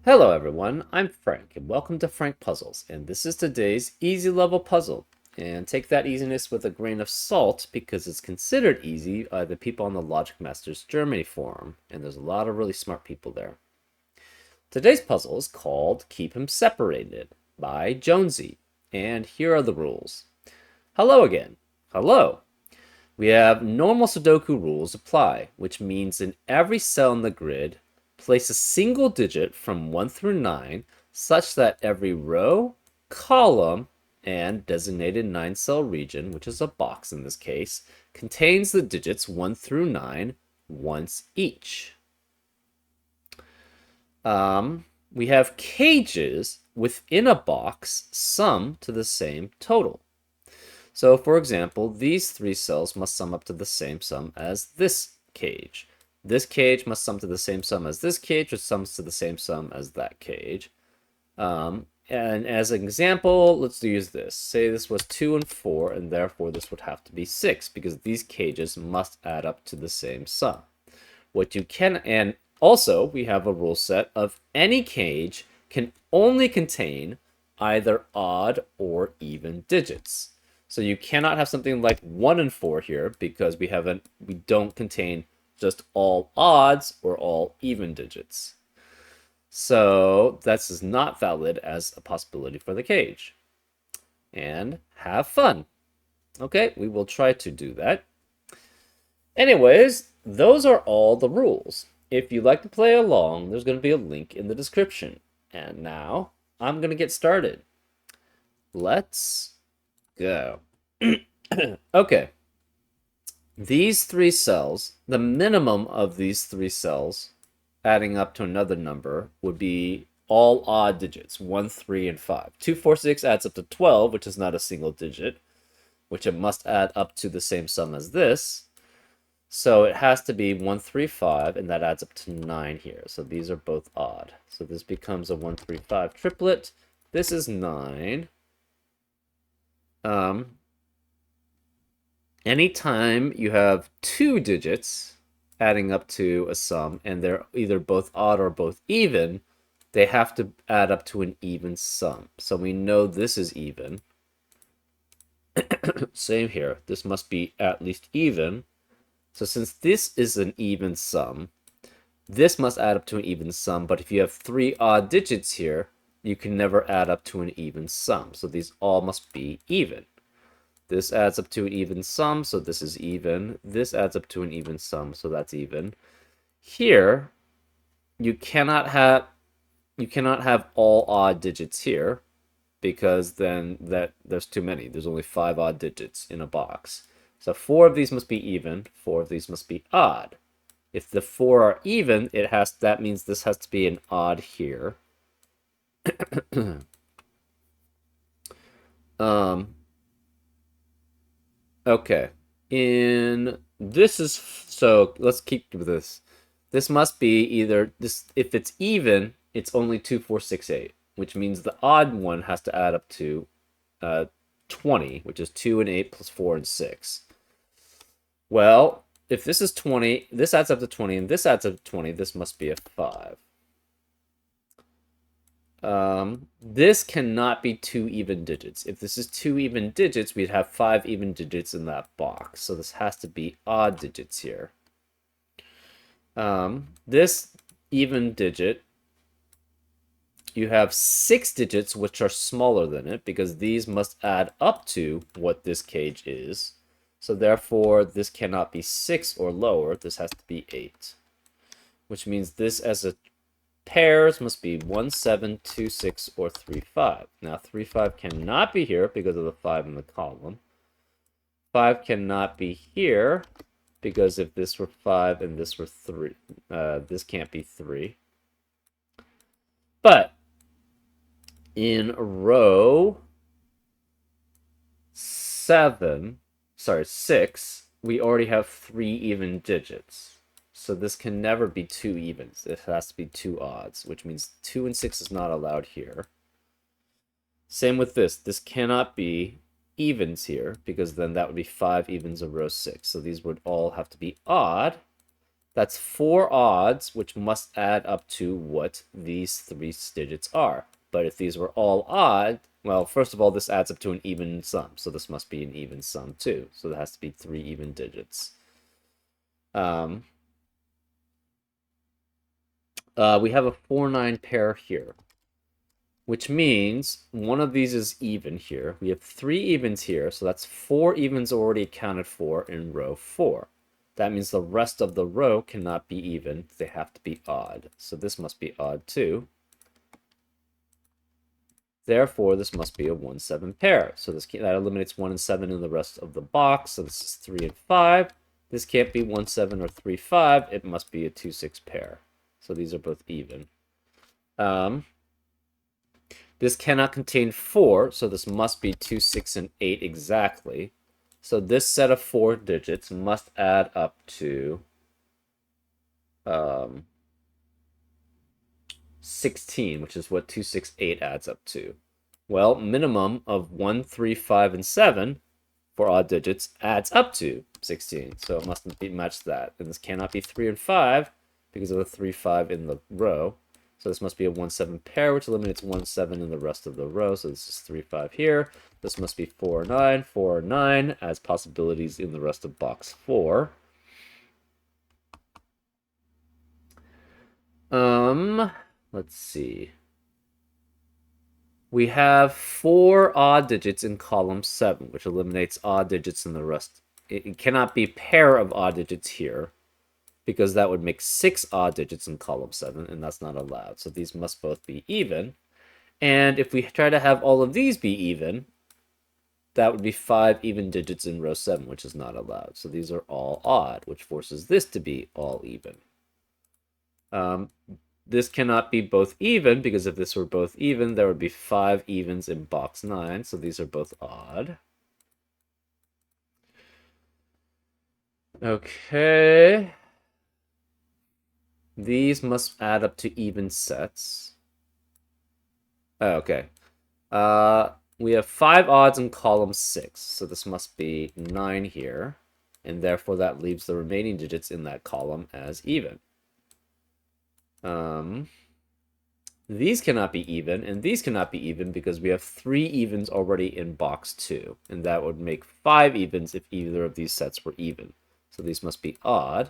Hello everyone, I'm Frank, and welcome to Frank Puzzles, and this is today's easy level puzzle. And take that easiness with a grain of salt, because it's considered easy by the people on the Logic Masters Germany forum, and there's a lot of really smart people there. Today's puzzle is called Keep Him Separated by Jonesy, and here are the rules. Hello again. Hello. We have normal Sudoku rules apply, which means in every cell in the grid, place a single digit from 1 through 9 such that every row, column, and designated 9-cell region, which is a box in this case, contains the digits 1 through 9 once each. We have cages within a box sum to the same total. So, for example, these three cells must sum up to the same sum as this cage. This cage must sum to the same sum as this cage, which sums to the same sum as that cage. And as an example, let's use this. Say this was 2 and 4, and therefore this would have to be 6, because these cages must add up to the same sum. And also, we have a rule set of any cage can only contain either odd or even digits. So you cannot have something like 1 and 4 here, because we don't contain just all odds or all even digits. So this is not valid as a possibility for the cage. And have fun. Okay, we will try to do that. Anyways, those are all the rules. If you'd like to play along, there's going to be a link in the description. And now, I'm going to get started. Let's go. Okay. These three cells, the minimum of these three cells, adding up to another number, would be all odd digits, 1, 3, and 5. 2, 4, 6 adds up to 12, which is not a single digit, which it must add up to the same sum as this. So it has to be 1, 3, 5, and that adds up to 9 here. So these are both odd. So this becomes a 1, 3, 5 triplet. This is 9. Anytime you have two digits adding up to a sum, and they're either both odd or both even, they have to add up to an even sum. So we know this is even. Same here. This must be at least even. So since this is an even sum, this must add up to an even sum. But if you have three odd digits here, you can never add up to an even sum. So these all must be even. This adds up to an even sum, so this is even. This adds up to an even sum, so that's even. Here, you cannot have all odd digits here, because then there's too many. There's only 5 odd digits in a box. So 4 of these must be even, 4 of these must be odd. If the 4 are even, that means this has to be an odd here. Okay. So let's keep with this. This must be either this. If it's even, it's only 2, 4, 6, 8, which means the odd one has to add up to 20, which is 2 and 8 plus 4 and 6. Well, if this is 20, this adds up to 20, and this adds up to 20, this must be a 5. This cannot be 2 even digits. If this is 2 even digits, we'd have 5 even digits in that box. So this has to be odd digits here. This even digit, you have 6 digits which are smaller than it, because these must add up to what this cage is. So therefore, this cannot be 6 or lower. This has to be 8. Which means this as a pairs must be 1, 7, 2, 6, or 3, 5. Now 3, 5 cannot be here because of the 5 in the column. 5 cannot be here because if this were 5 and this were 3, this can't be 3. But in row 6, we already have 3 even digits. So this can never be 2 evens. It has to be 2 odds, which means 2 and 6 is not allowed here. Same with this. This cannot be evens here, because then that would be 5 evens of row 6. So these would all have to be odd. That's 4 odds, which must add up to what these 3 digits are. But if these were all odd, well, first of all, this adds up to an even sum, so this must be an even sum too. So there has to be 3 even digits. We have a 4-9 pair here, which means one of these is even here. We have 3 evens here, so that's 4 evens already accounted for in row 4. That means the rest of the row cannot be even. They have to be odd. So this must be odd too. Therefore, this must be a 1-7 pair. So that eliminates 1 and 7 in the rest of the box. So this is 3 and 5. This can't be 1-7 or 3-5. It must be a 2-6 pair. So these are both even. This cannot contain 4, so this must be 2, 6, and 8 exactly. So this set of 4 digits must add up to 16, which is what 2, 6, 8 adds up to. Well, minimum of 1, 3, 5, and 7 for odd digits adds up to 16. So it must match that. And this cannot be 3 and 5 because of the 3, 5 in the row. So this must be a 1-7 pair, which eliminates 1-7 in the rest of the row. So this is 3-5 here. This must be 4-9, 4-9 as possibilities in the rest of box 4. Let's see. We have 4 odd digits in column 7, which eliminates odd digits in the rest. It cannot be a pair of odd digits here, because that would make 6 odd digits in column 7, and that's not allowed. So these must both be even. And if we try to have all of these be even, that would be 5 even digits in row 7, which is not allowed. So these are all odd, which forces this to be all even. This cannot be both even, because if this were both even, there would be 5 evens in box 9. So these are both odd. Okay. These must add up to even sets. Oh, okay. We have 5 odds in column 6, so this must be 9 here, and therefore that leaves the remaining digits in that column as even. These cannot be even, and these cannot be even because we have 3 evens already in box 2, and that would make 5 evens if either of these sets were even. So these must be odd.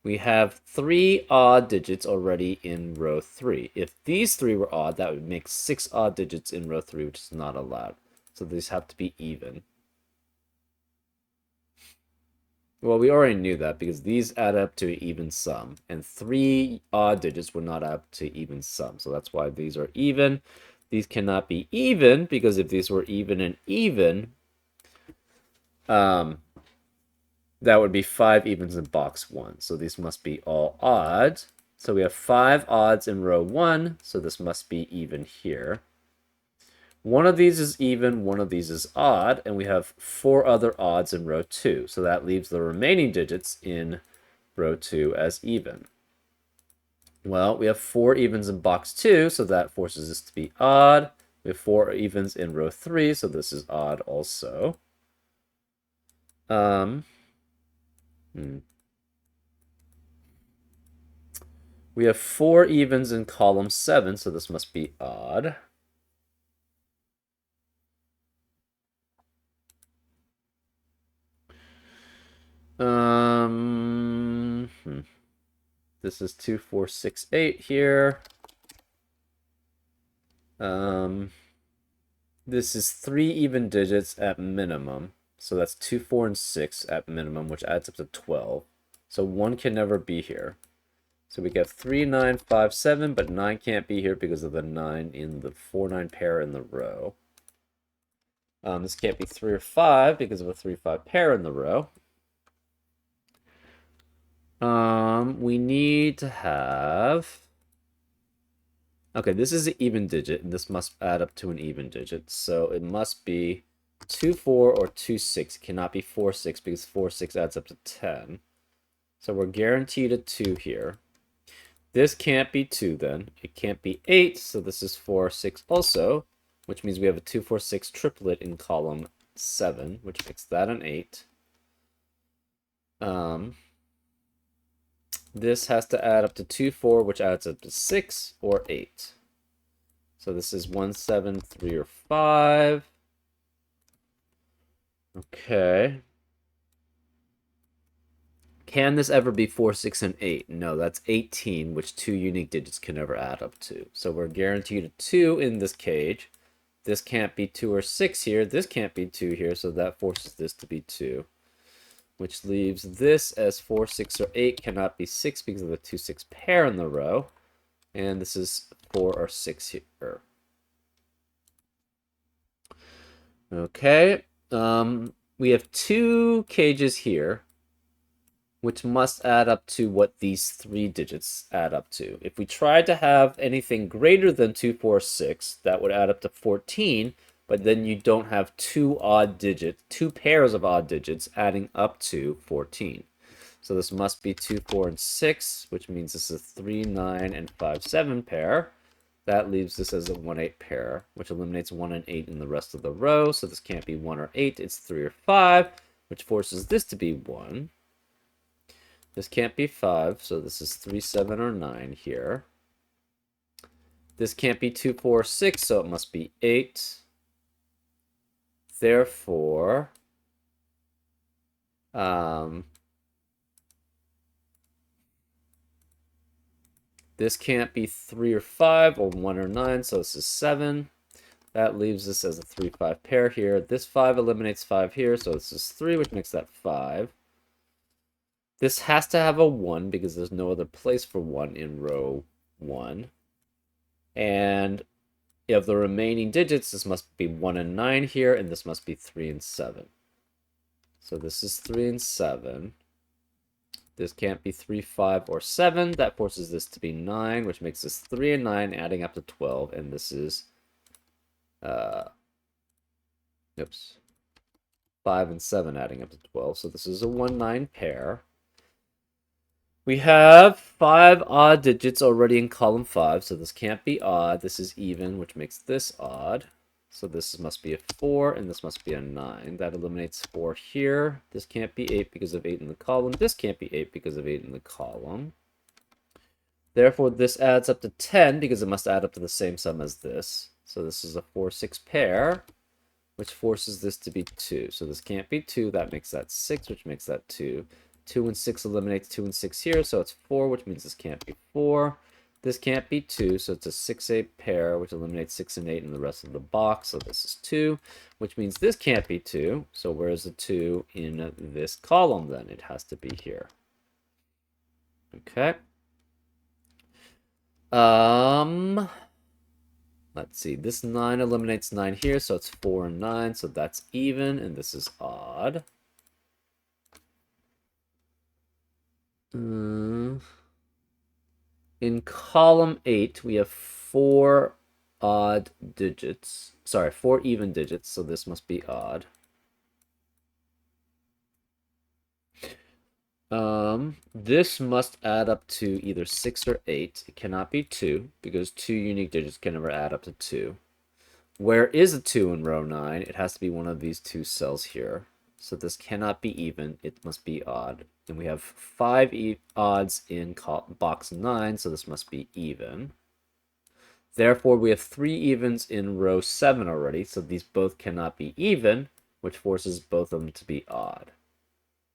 We have 3 odd digits already in row 3. If these 3 were odd, that would make 6 odd digits in row 3, which is not allowed. So these have to be even. Well, we already knew that because these add up to an even sum, and 3 odd digits would not add up to even sum. So that's why these are even. These cannot be even because if these were even and even, that would be 5 evens in box 1. So these must be all odd. So we have 5 odds in row 1, so this must be even here. One of these is even, one of these is odd, and we have 4 other odds in row 2. So that leaves the remaining digits in row 2 as even. Well, we have 4 evens in box 2, so that forces this to be odd. We have 4 evens in row 3, so this is odd also. We have 4 evens in column 7, so this must be odd. This is 2, 4, 6, 8 here. This is 3 even digits at minimum. So that's 2, 4, and 6 at minimum, which adds up to 12. So 1 can never be here. So we get 3, 9, 5, 7, but 9 can't be here because of the 9 in the 4, 9 pair in the row. This can't be 3 or 5 because of a 3, 5 pair in the row. We need to have... Okay, this is an even digit, and this must add up to an even digit. So it must be 2, 4 or 2, 6. It cannot be 4, 6 because 4, 6 adds up to 10. So we're guaranteed a 2 here. This can't be 2 then. It can't be 8, so this is 4, 6 also, which means we have a 2, 4, 6 triplet in column 7, which makes that an 8. This has to add up to 2, 4, which adds up to 6 or 8. So this is 1, 7, 3, or 5. Okay. Can this ever be 4, 6, and 8? No, that's 18, which 2 unique digits can never add up to. So we're guaranteed a 2 in this cage. This can't be 2 or 6 here. This can't be 2 here, so that forces this to be 2. Which leaves this as 4, 6, or 8 cannot be 6 because of the 2, 6 pair in the row. And this is 4 or 6 here. Okay. We have 2 cages here, which must add up to what these 3 digits add up to. If we tried to have anything greater than 2, 4, 6, that would add up to 14, but then you don't have 2 pairs of odd digits adding up to 14. So this must be 2, 4, and 6, which means this is a 3, 9, and 5, 7 pair. That leaves this as a 1, 8 pair, which eliminates 1 and 8 in the rest of the row. So this can't be 1 or 8, it's 3 or 5, which forces this to be 1. This can't be 5, so this is 3, 7, or 9 here. This can't be 2, 4, or 6, so it must be 8. Therefore, this can't be 3 or 5, or 1 or 9, so this is 7. That leaves this as a 3, 5 pair here. This 5 eliminates 5 here, so this is 3, which makes that 5. This has to have a 1 because there's no other place for 1 in row 1. And of the remaining digits, this must be 1 and 9 here, and this must be 3 and 7. So this is 3 and 7. This can't be 3, 5, or 7. That forces this to be 9, which makes this 3 and 9 adding up to 12, and this is 5 and 7 adding up to 12. So this is a 1, 9 pair. We have 5 odd digits already in column 5, so this can't be odd. This is even, which makes this odd. So this must be a 4, and this must be a 9. That eliminates 4 here. This can't be 8 because of 8 in the column. This can't be 8 because of 8 in the column. Therefore, this adds up to 10 because it must add up to the same sum as this. So this is a 4, 6 pair, which forces this to be 2. So this can't be 2. That makes that 6, which makes that 2. 2 and 6 eliminates 2 and 6 here, so it's 4, which means this can't be 4. This can't be 2, so it's a 6, 8 pair, which eliminates 6 and 8 in the rest of the box, so this is 2, which means this can't be 2. So where's the 2 in this column then? It has to be here. Okay. Let's see. This 9 eliminates 9 here, so it's 4 and 9, so that's even, and this is odd. In column 8, we have 4 odd digits. Sorry, 4 even digits, so this must be odd. This must add up to either 6 or 8. It cannot be 2, because 2 unique digits can never add up to 2. Where is a 2 in row 9? It has to be one of these 2 cells here. So this cannot be even, it must be odd. And we have 5 odds in box 9, so this must be even. Therefore, we have 3 evens in row 7 already, so these both cannot be even, which forces both of them to be odd.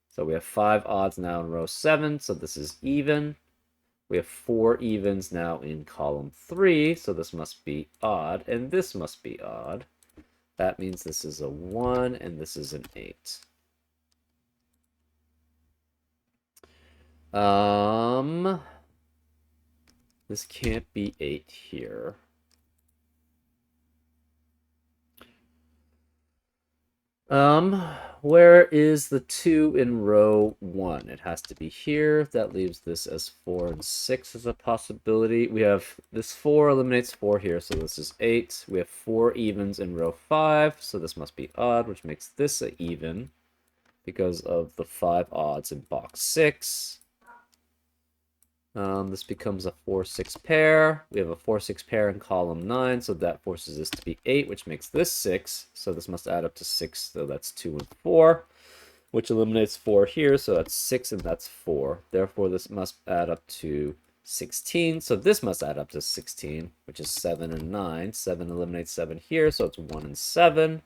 So we have 5 odds now in row 7, so this is even. We have 4 evens now in column 3, so this must be odd, and this must be odd. That means this is a 1, and this is an 8. This can't be 8 here. Where is the 2 in row 1? It has to be here. That leaves this as 4 and 6 as a possibility. We have this 4 eliminates 4 here, so this is 8. We have 4 evens in row 5, so this must be odd, which makes this an even because of the 5 odds in box 6. This becomes a 4, 6 pair. We have a 4, 6 pair in column 9, so that forces this to be 8, which makes this 6. So this must add up to 6, so that's 2 and 4, which eliminates 4 here, so that's 6 and that's 4. Therefore, this must add up to 16, so this must add up to 16, which is 7 and 9. 7 eliminates 7 here, so it's 1 and 7.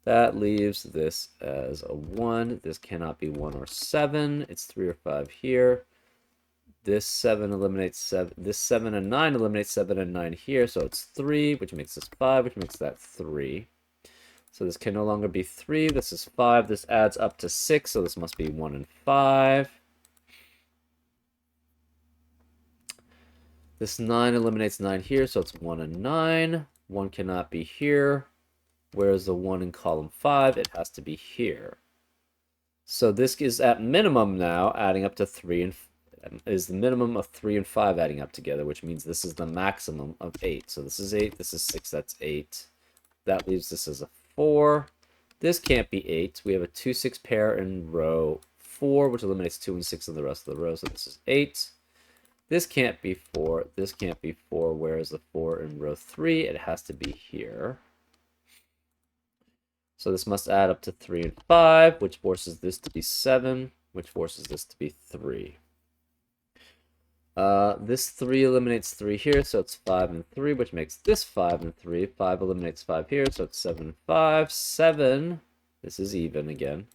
That leaves this as a 1. This cannot be 1 or 7. It's 3 or 5 here. This 7 eliminates 7. This 7 and 9 eliminates 7 and 9 here, so it's 3, which makes this 5, which makes that 3. So this can no longer be 3. This is 5. This adds up to 6, so this must be 1 and 5. This 9 eliminates 9 here, so it's 1 and 9. 1 cannot be here. Whereas the 1 in column 5, it has to be here. So this is at minimum now adding up to 3 and is the minimum of 3 and 5 adding up together, which means this is the maximum of 8. So this is 8, this is 6, that's 8. That leaves this as a 4. This can't be 8. We have a 2, 6 pair in row 4, which eliminates 2 and 6 in the rest of the row, so this is 8. This can't be 4. This can't be 4. Whereas the 4 in row 3, it has to be here. So this must add up to 3 and 5, which forces this to be 7, which forces this to be 3. This 3 eliminates 3 here, so it's 5 and 3, which makes this 5 and 3. 5 eliminates 5 here, so it's 7 and 5. 7, this is even again.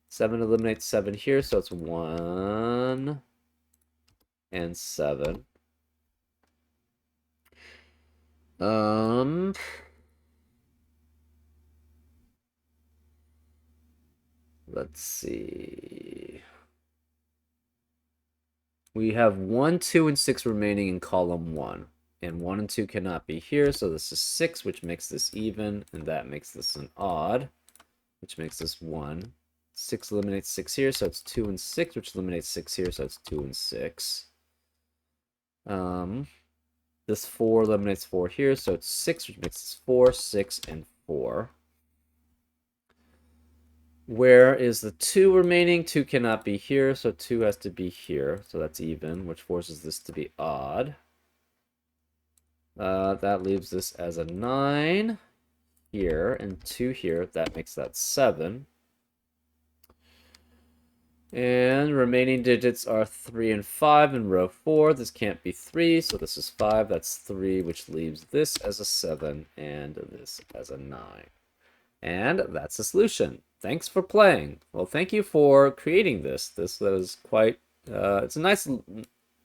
7 eliminates 7 here, so it's 1 and 7. Let's see. We have 1, 2, and 6 remaining in column 1. And 1 and 2 cannot be here, so this is 6, which makes this even, and that makes this an odd, which makes this 1. 6 eliminates 6 here, so it's 2 and 6, which eliminates 6 here, so it's 2 and 6. This 4 eliminates 4 here, so it's 6, which makes this 4, 6, and 4. Where is the 2 remaining? 2 cannot be here, so 2 has to be here. So that's even, which forces this to be odd. That leaves this as a 9 here, and 2 here. That makes that 7. And remaining digits are 3 and 5 in row 4. This can't be 3, so this is 5. That's 3, which leaves this as a 7, and this as a 9. And that's the solution. Thanks for playing. Well, thank you for creating this. This was quite, it's a nice,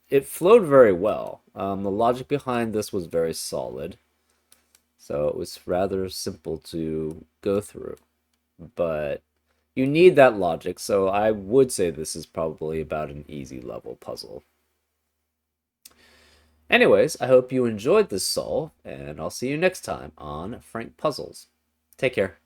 it flowed very well. The logic behind this was very solid. So it was rather simple to go through. But you need that logic, so I would say this is probably about an easy level puzzle. Anyways, I hope you enjoyed this solve, and I'll see you next time on Frank Puzzles. Take care.